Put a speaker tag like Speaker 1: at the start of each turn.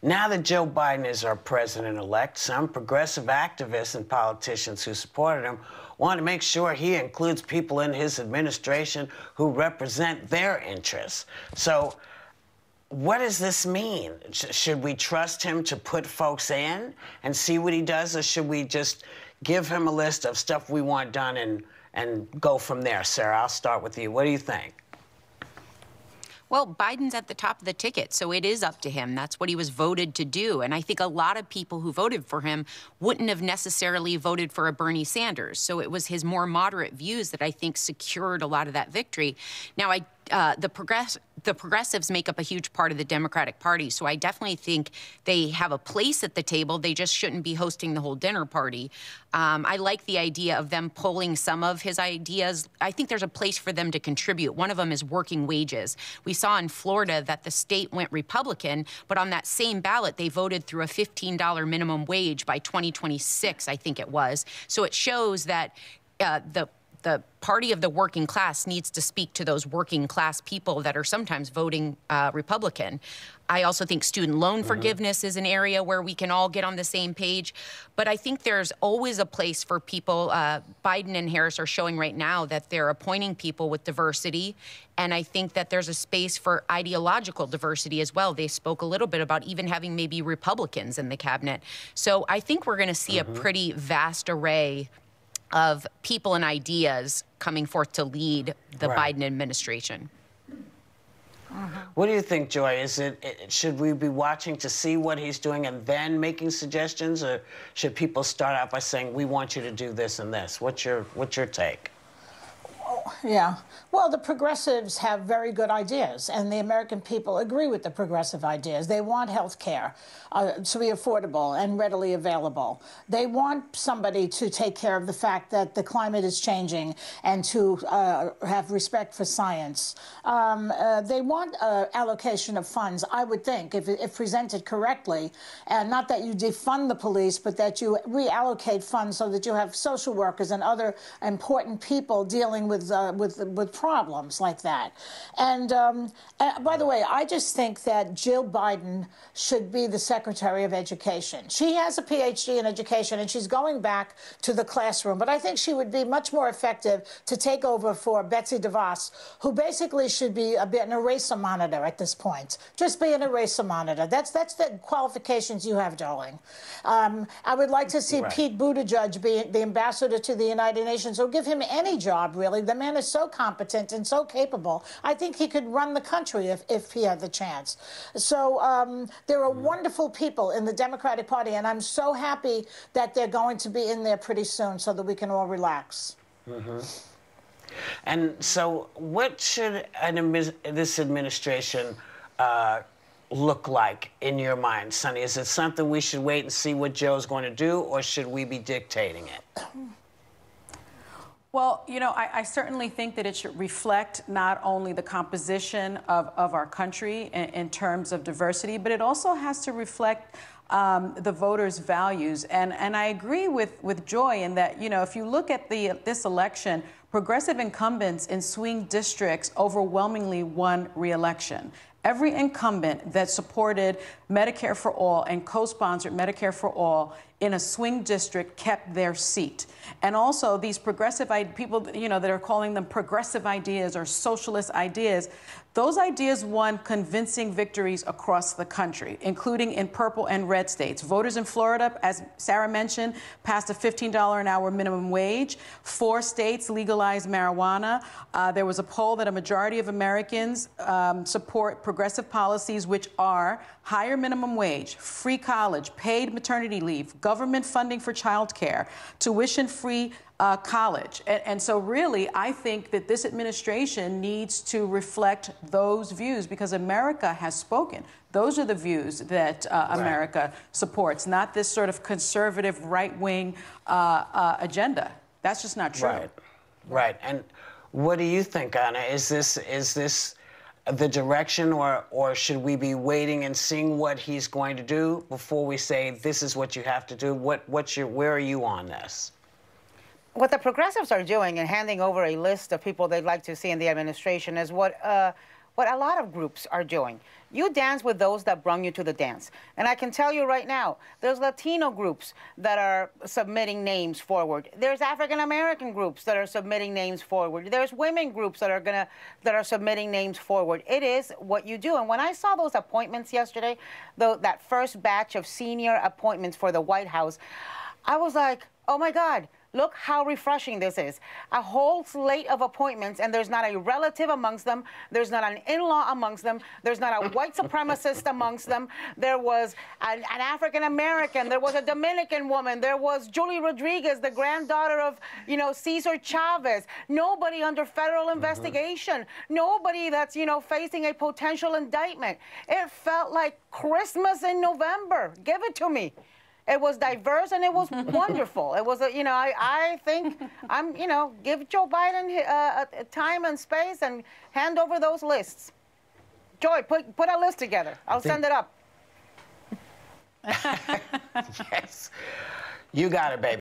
Speaker 1: Now that Joe Biden is our president-elect, some progressive activists and politicians who supported him want to make sure he includes people in his administration who represent their interests. So what does this mean? Should we trust him to put folks in and see what he does, or should we just give him a list of stuff we want done and go from there? Sarah, I'll start with you. What do you think?
Speaker 2: Well, Biden's at the top of the ticket, so it is up to him. That's what he was voted to do. And I think a lot of people who voted for him wouldn't have necessarily voted for a Bernie Sanders. So it was his more moderate views that I think secured a lot of that victory. Now, the progressives make up a huge part of the Democratic Party, so I definitely think they have a place at the table. They just shouldn't be hosting the whole dinner party. I like the idea of them pulling some of his ideas. I think there's a place for them to contribute. One of them is working wages. We saw in Florida that the state went Republican, but on that same ballot, they voted through a $15 minimum wage by 2026, I think it was. So it shows that the party of the working class needs to speak to those working class people that are sometimes voting Republican. I also think student loan forgiveness is an area where we can all get on the same page. But I think there's always a place for people. Biden and Harris are showing right now that they're appointing people with diversity. And I think that there's a space for ideological diversity as well. They spoke a little bit about even having maybe Republicans in the cabinet. So I think we're going to see a pretty vast array of people and ideas coming forth to lead the Biden administration.
Speaker 1: What do you think, Joy? Should we be watching to see what he's doing and then making suggestions, or should people start out by saying, we want you to do this and this? What's your take?
Speaker 3: Yeah. Well, the progressives have very good ideas, and the American people agree with the progressive ideas. They want health care to be affordable and readily available. They want somebody to take care of the fact that the climate is changing and to have respect for science. They want allocation of funds, I would think, if presented correctly, and not that you defund the police, but that you reallocate funds so that you have social workers and other important people dealing with problems like that. And by the way, I just think that Jill Biden should be the Secretary of Education. She has a PhD in education, and she's going back to the classroom. But I think she would be much more effective to take over for Betsy DeVos, who basically should be a bit an eraser monitor at this point. Just be an eraser monitor. That's the qualifications you have, darling. I would like to see Pete Buttigieg be the ambassador to the United Nations, or give him any job, really. The man is so competent and so capable. I think he could run the country if he had the chance. So there are wonderful people in the Democratic Party, and I'm so happy that they're going to be in there pretty soon so that we can all relax.
Speaker 1: And so what should this administration look like in your mind, Sonny? Is it something we should wait and see what Joe's going to do, or should we be dictating it?
Speaker 4: Well, you know, I certainly think that it should reflect not only the composition of our country in terms of diversity, but it also has to reflect the voters' values. And I agree with Joy in that, you know, if you look at this election, progressive incumbents in swing districts overwhelmingly won re-election. Every incumbent that supported Medicare for All and co-sponsored Medicare for All in a swing district kept their seat. And also these progressive people, you know, that are calling them progressive ideas or socialist ideas, those ideas won convincing victories across the country, including in purple and red states. Voters in Florida, as Sarah mentioned, passed a $15 an hour minimum wage. 4 states legalized marijuana. There was a poll that a majority of Americans support progressive policies, which are higher minimum wage, free college, paid maternity leave, government funding for child care, tuition-free college. And so really, I think that this administration needs to reflect those views, because America has spoken. Those are the views that America supports, not this sort of conservative right-wing agenda. That's just not true.
Speaker 1: Right. And what do you think, Anna? Is this the direction, or should we be waiting and seeing what he's going to do before we say this is what you have to do? Where are you on this?
Speaker 5: What the progressives are doing and handing over a list of people they'd like to see in the administration is what what a lot of groups are doing. You dance with those that bring you to the dance. And I can tell you right now, there's Latino groups that are submitting names forward. There's African American groups that are submitting names forward. There's women groups that are submitting names forward. It is what you do. And when I saw those appointments yesterday, that first batch of senior appointments for the White House, I was like, oh my God, look how refreshing this is. A whole slate of appointments, and there's not a relative amongst them. There's not an in-law amongst them. There's not a white supremacist amongst them. There was an African-American. There was a Dominican woman. There was Julie Rodriguez, the granddaughter of, you know, Cesar Chavez. Nobody under federal investigation. Nobody that's, you know, facing a potential indictment. It felt like Christmas in November. Give it to me. It was diverse and it was wonderful. It was, you know, I think you know, give Joe Biden time and space and hand over those lists. Joy, put a list together. I'll send it up.
Speaker 1: Yes. You got it, baby.